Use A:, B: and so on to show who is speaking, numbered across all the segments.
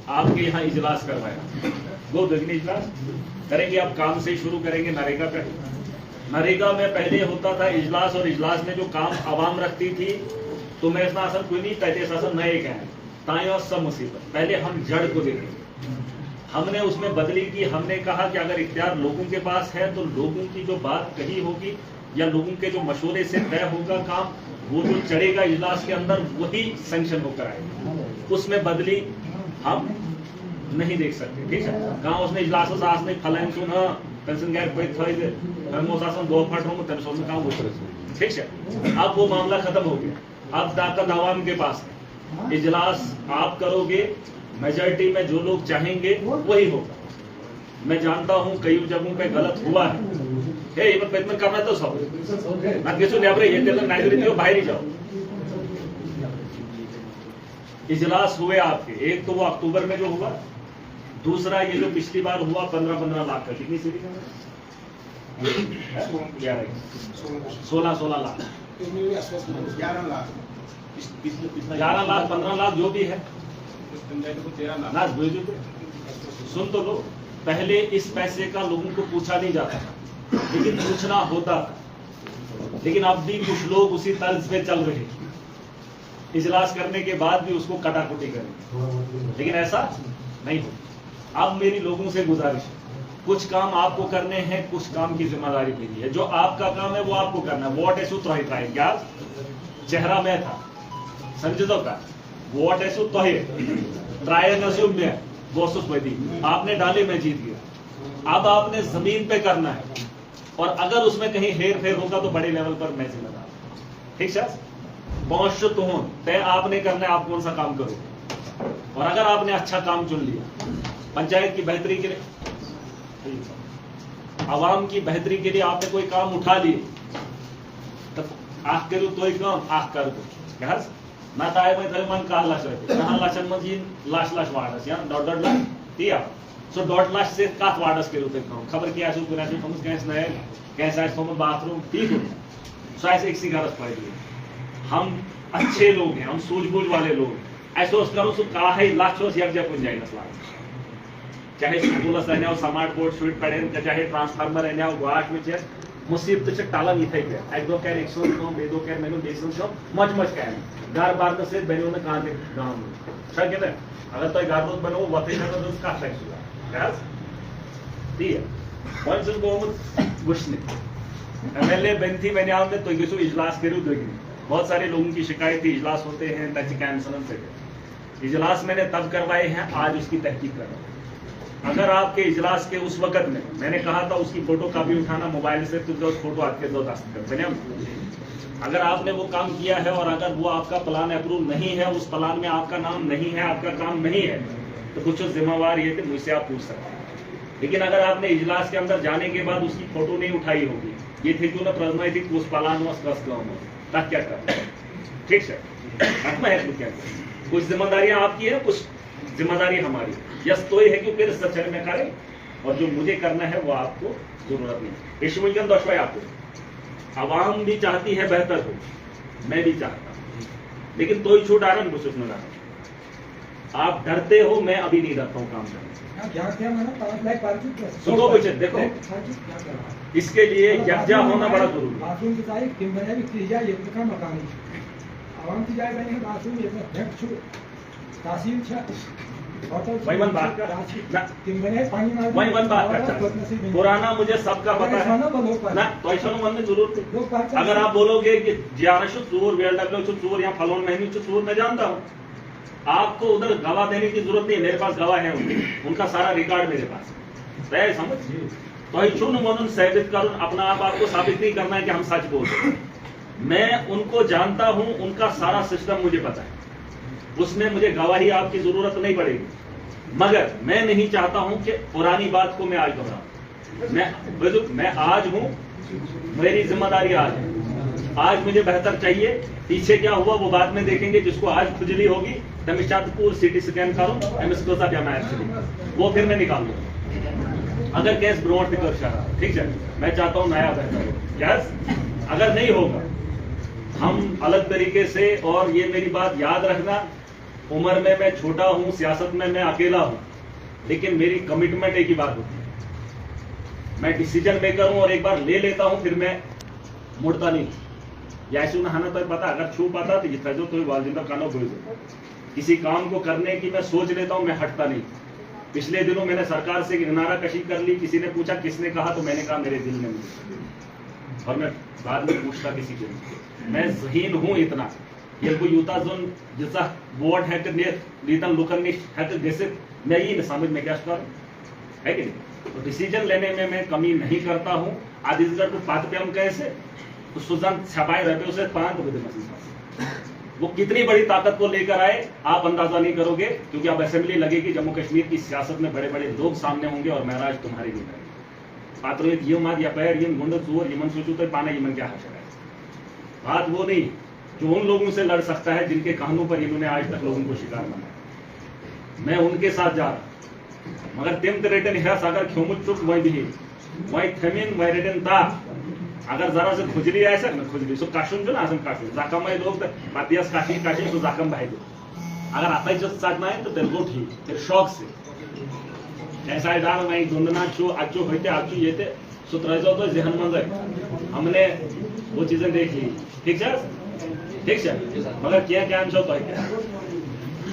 A: आपके यहाँ इजलास करवाया, वो देखने इजलास करेंगे। आप काम से शुरू करेंगे नरेगा पे। नरेगा में पहले होता था इजलास, और इजलास में जो काम आवाम रखती थी तो मैं इसमें असल कोई नहीं कहते असल नए कहें ताई और सब मुसीबत। पहले हम जड़ को देखेंगे। हमने उसमें बदली की। हमने कहा कि अगर इख्तियार लोगों के पास है तो लोगों की जो बात कही होगी या लोगों के जो मशवरे से तय होगा काम, वो जो चढ़ेगा इजलास के अंदर वही सैंक्शन होकर आएगा। उसमें बदली हम नहीं देख सकते। ठीक है, कहा उसने इजलास ने फलाइन सुन पेंशन गैर कोई दो फट हो काम वो। ठीक है, अब वो मामला खत्म हो गया। अब ताकत आवाम के पास है। इजलास आप करोगे, मेजॉरिटी में जो लोग चाहेंगे वही होगा। मैं जानता हूं कई जगहों पे गलत हुआ है। ये पेमेंट करना तो सब ना किसी ने ये तेल नागरिक हो बाहर ही जाओ। इजलास हुए आपके, एक तो वो अक्टूबर में जो हुआ, दूसरा ये जो पिछली बार हुआ 15-15 लाख का। कितनी सीरीज है? 16 लाख 11 लाख 15 लाख जो भी है ना। सुन तो लो, पहले इस पैसे का लोगों को पूछा नहीं जाता था, लेकिन पूछना होता था। लेकिन अब भी कुछ लोग उसी तर्ज पे चल रहे, इजलास करने के बाद भी उसको कटाकुटी करें, लेकिन ऐसा नहीं हो। अब मेरी लोगों से गुजारिश है, कुछ काम आपको करने हैं, कुछ काम की जिम्मेदारी मेरी है। जो आपका काम है वो आपको करना है। वोट ऐसू तो क्या चेहरा में था समझे तो का वोट ऐसू तो ट्रायल में आपने डाले, मैं जीत गया। अब आपने जमीन पे करना है, और अगर उसमें कहीं हेर फेर होगा तो बड़े लेवल पर मैं जिम्मेदार। ठीक है, पहुंच तो हूं तय आपने करना है, आप कौन सा काम करोगे। और अगर आपने अच्छा काम चुन लिया, पंचायत की बेहतरी के लिए, आवाम की बेहतरी के लिए आपने कोई काम उठा लिए, तो आख करूं तो काम आख कर दो ना ताए में मन कहा लाश लाशन मजीन लाश वाडस या 1.5 लाख दिया। सो 1.5 लाख से काथ वाडस के रूप में खबर क्या सो कुना सो थमस कैस नए कैस आज थमस बाथरूम ठीक हो। सो ऐसे एक सिगारत पड़ गई। हम अच्छे लोग हैं, हम सूझबूझ वाले लोग। ऐसो करो सो का है लाख एक जगह पुंज जाएगा लाख, चाहे स्कूल रहने समार्ट बोर्ड स्वीट पड़े, चाहे ट्रांसफार्मर रहने वाश में मुसीबत टालन इथे एक दो कैर 100 बेदो कैर मैंने बेसन मच कैर गार बार से बनो में कहाँ थे गाँव में क्या कहते हैं। अगर तो गार दोस्त बनो वफे का एमएलए बेंथी मैंने आपने तो इजलास करूँ देखिए, बहुत सारे लोगों की शिकायत थी इजलास होते हैं तच कैंसन से। इजलास मैंने तब करवाए हैं, आज उसकी तहकीक कर रहा हूँ। अगर आपके इजलास के उस वक्त में मैंने कहा था उसकी फोटो कापी उठाना मोबाइल से, तो उस फोटो आपके दो अगर आपने वो काम किया है और अगर वो आपका प्लान अप्रूव नहीं है, उस प्लान में आपका नाम नहीं है, आपका काम नहीं है, तो कुछ जिम्मेवार ये थे मुझसे आप पूछ सकते हैं। लेकिन अगर आपने इजलास के अंदर जाने के बाद उसकी फोटो नहीं उठाई होगी, ये थी क्यों ना प्रजमाई थी उस प्लान तब क्या कर। ठीक है, क्या कुछ जिम्मेदारियां आपकी है, कुछ जिम्मेदारी हमारी। यस तो है कि फिर सचर में करें, और जो मुझे करना है वो आपको जरूरत नहीं। ईश्वरजन दोषवाई आपको आवाम भी चाहती है बेहतर हो, मैं भी चाहता हूं, लेकिन तो ही छूट आ रहा है मुझे सुनना। आप डरते हो, मैं अभी नहीं डरता हूं काम करने। सुनो बच्चे देखो, इसके लिए यकजा होना बड़ा जरूरी है। पुराना मुझे सबका पता है ना, तो जरूरत। अगर आप बोलोगे कि चूर चूर या फलोन महंगी चूर, मैं जानता हूँ, आपको उधर गवाह देने की जरूरत नहीं है। मेरे पास गवाह है, उनका सारा रिकॉर्ड मेरे पास है। समझ तो म्हणून साबित करूँ अपना आपको साबित नहीं करना है कि हम सच बोल रहे हैं। मैं उनको जानता हूं, उनका सारा सिस्टम मुझे पता है, उसमें मुझे गवाही आपकी जरूरत नहीं पड़ेगी। मगर मैं नहीं चाहता हूं कि पुरानी बात को मैं आज दोहराऊं। मैं आज हूं, मेरी जिम्मेदारी आज है। आज मुझे बेहतर चाहिए, पीछे क्या हुआ वो बाद में देखेंगे। जिसको आज खुजली होगी पूरी सिटी स्कैन करूं वो फिर मैं निकाल दूंगा। अगर केस ब्रोट कर ठीक है, मैं चाहता हूं नया बेहतर हो। यस, अगर नहीं होगा हम अलग तरीके से, और ये मेरी बात याद रखना, उम्र में मैं छोटा हूं, सियासत में मैं अकेला हूं, लेकिन मेरी कमिटमेंट एक ही बात होती है, मैं डिसीजन मेकर हूं और एक बार ले लेता हूं फिर मैं मुड़ता नहीं। यासू नहाना तो पता, अगर छू पाता तो ये जो तो वालजिंदा कानो बोल किसी काम को करने की मैं सोच लेता हूं, मैं हटता नहीं। पिछले दिनों मैंने सरकार से नारा कशी कर ली, किसी ने पूछा किसने कहा, तो मैंने कहा मेरे दिल में, और मैं बाद में पूछता किसी के, मैं ज़हीन हूं इतना ये कोई यूता जोन जिसका बोर्ड है कि रीतन लुकन है कि जैसे मैं ये समझ में क्या कर है कि नहीं। तो डिसीजन लेने में मैं कमी नहीं करता हूं। आदिजर को पात पे हम कैसे तो सुजान छपाए रहते उसे पांच वो कितनी बड़ी ताकत को लेकर आए आप अंदाजा नहीं करोगे, क्योंकि अब असेंबली लगेगी, जम्मू कश्मीर की सियासत में बड़े बड़े लोग सामने होंगे और महराज तुम्हारे भी पात्रों ये माद या पैर ये गुंड चोर यमन सोचू तो पाना यमन क्या हाशर है। बात वो नहीं जो उन लोगों से लड़ सकता है जिनके कहनों पर इन्होंने आज तक लोगों को शिकार बनाया। मैं उनके साथ जा रहा, मगर तिम रेटन है अगर ख्योमुत चुक वही भी वही थमिन वही रेटन था। अगर जरा से खुजली आए सर खुजली सो काशुन जो ना आसम काशुन जाकम में लोग बातियास काशी काशी तो जाकम भाई दो। अगर आता ही जो साधना है तो तेलगो ठीक फिर शौक से ऐसा डाल मैं धुंधना छो अच्छो होते अच्छो ये थे सुतर जाओ तो जहन मंद है। हमने वो चीजें देख ली, ठीक है ठीक है, मगर क्या क्या आंसर तो है क्या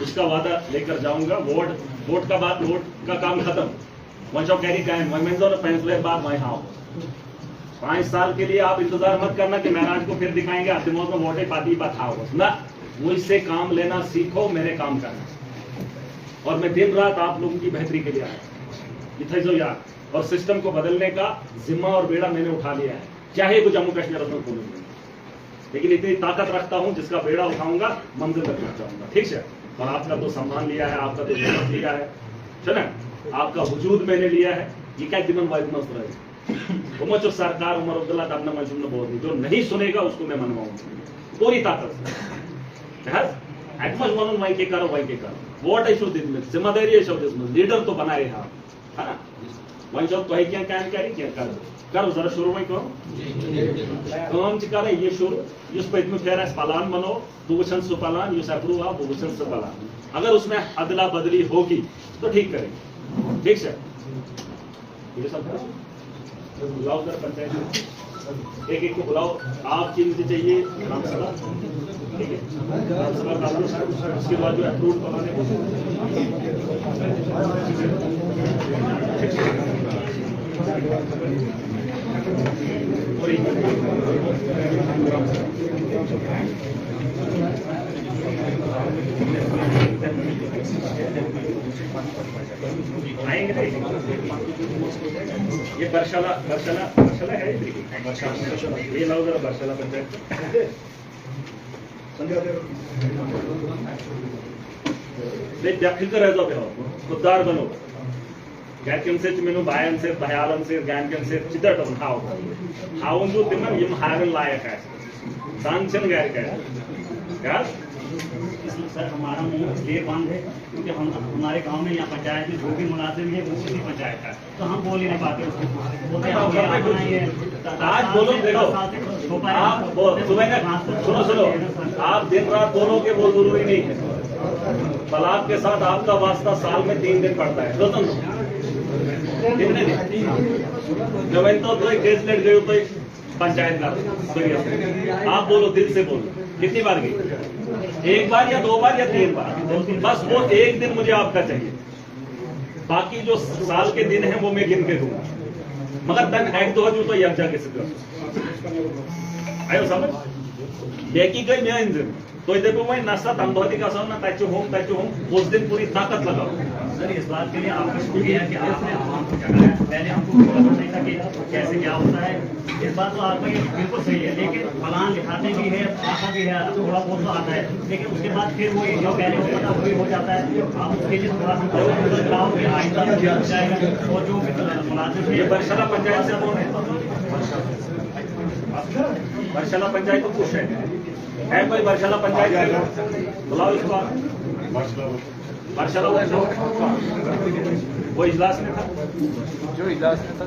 A: उसका वादा लेकर जाऊंगा। वोट का बाद वोट का काम खत्म, वंशो कैरी कायम वही जो फैसले बाद वही हाँ 5 साल के लिए आप इंतजार मत करना कि महराज को फिर दिखाएंगे आतिमों में वोटे पाती बात खाओ ना, मुझसे काम लेना सीखो, मेरे काम करना। और मैं दिन रात आप लोगों की बेहतरी के लिए आया इतना जो यार, और सिस्टम को बदलने का जिम्मा और बेड़ा मैंने उठा लिया है, चाहे वो जम्मू कश्मीर को, लेकिन इतनी ताकत रखता हूं जिसका बेड़ा उठाऊंगा मंजिल तक पहुंचाऊंगा, ठीक है। और आपका तो सम्मान लिया है, आपका तो जन्म लिया है, चले आपका वजूद मैंने लिया है, ये क्या दिमन वाइज मस्त रहे जो सरकार उमर अब्दुल्ला अपना मंजूर ने बहुत जो नहीं सुनेगा उसको मैं मनवाऊंगा पूरी ताकत से। वही के करो वही के करो वोट ऐसो जिम्मेदारी ऐसो लीडर तो बनाए है ना, वही सब तो क्या काम करी क्या करो जरा शुरू वही करो काम कर ये शुरू इस पत्म फेर पलान बनो तो वचन सु पलान इस अप्रूव आ वो वचन सु पलान, अगर उसमें अदला बदली होगी तो ठीक करेंगे, ठीक है। ये सब बुलाओ सर पंचायत एक एक को बुलाओ, आप चीज मुझे चाहिए ग्राम सभा, ठीक है ग्राम सभा का उसके बाद जो अप्रूव बनाने आएंगे। ये बरशाला है, ये लाओ जरा बरशाला पंचायत फिक्र है खुददार बनो गैरकन से मेनू बायन से भयालन से गैनकन से चिदट उठाओ हाउन जो तिमन यम हारन लायक है सांचन गैर का यार।
B: सर हमारा मुंह इसलिए बंद है क्योंकि हम हमारे गांव में यहाँ पंचायत में जो भी मुलाजिम है वो किसी पंचायत का, तो हम बोल ही नहीं पाते उसको।
A: आज बोलो देखो आप सुबह का सुनो आप दिन रात बोलोगे वो जरूरी नहीं है। तलाक के साथ आपका वास्ता साल में 3 दिन पड़ता है, तो कितने दिन जब तो केस लड़ गए तो पंचायत का आप बोलो दिल से बोलो कितनी बार गई, 1 बार या 2 बार या 3 बार, बस वो 1 दिन मुझे आपका चाहिए, बाकी जो साल के दिन हैं वो मैं गिन के दूंगा, मगर तन एक दो तो यह जाके आयो समझ देखी गई मैं इन दिन तो देखो वही नशा तंबोती का ना ताचो होम उस दिन पूरी ताकत लगाओ।
B: सर इस बात के लिए आपका शुक्रिया कि आपने आवाम को जगाया, पहले हमको पता नहीं था कि कैसे क्या होता है, इस बात तो आपका ये बिल्कुल सही है, लेकिन फलान लिखाते भी है आता भी है थोड़ा बहुत तो आता है, लेकिन उसके बाद फिर वो जो पहले होता था वही हो जाता है। आप उसके लिए थोड़ा सा आइंदा हो जाएगा। और जो मुलाजिम है
A: बरशाला पंचायत से कौन है, बरशाला पंचायत को पूछ है कोई बरशाला पंचायत बुलाओ इसको वर्षा वो इजलास में था
C: जो इजलास में था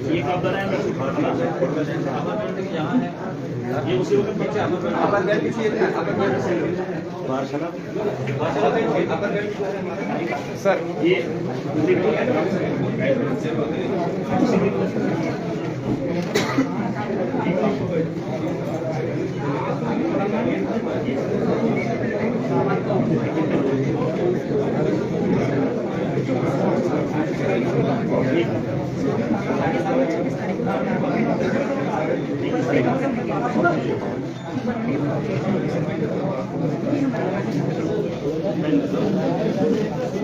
A: ये कब बनाया ये उसी वक्त
C: सर
A: ये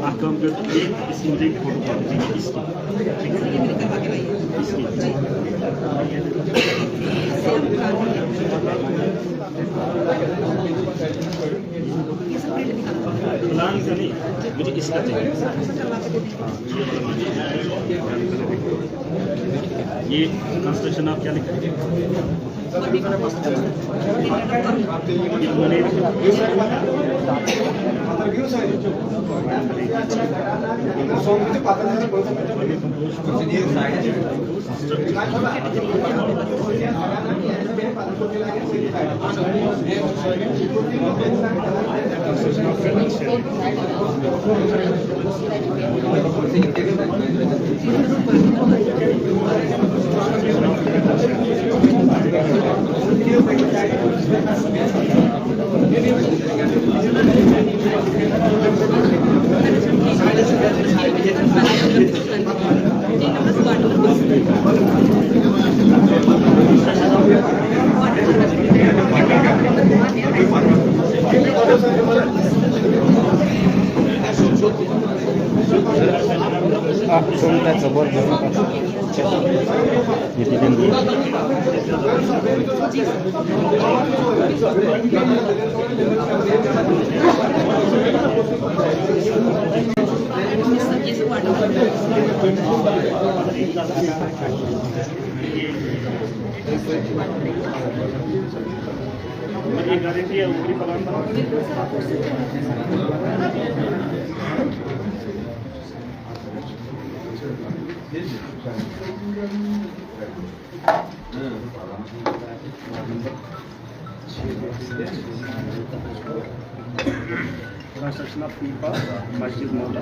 A: आकम जो एक इस मुद्दे की फोटो इसकी प्लान का नहीं मुझे इसका चाहिए ये कंस्ट्रक्शन आप क्या लिखा
C: सोमनाथचं बोर्ड
A: ये गारंटी है ऊपरी प्लान बना कंस्ट्रक्शन ऑफ पीपा मस्जिद मोहल्ला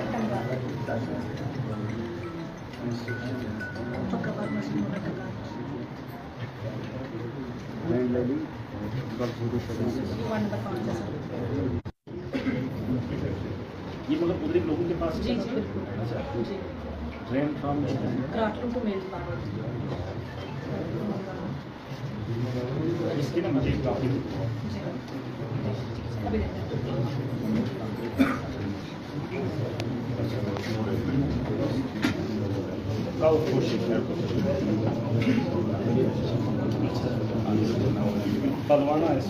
A: ये मतलब उधर लोगों के पास
D: जी जी बिल्कुल जी
A: ड्रेन फ्रॉम
D: रातों को मेल पावर
A: इसकी ना मुझे एक कॉपी
D: जी अभी देते
A: हैं पलवाना है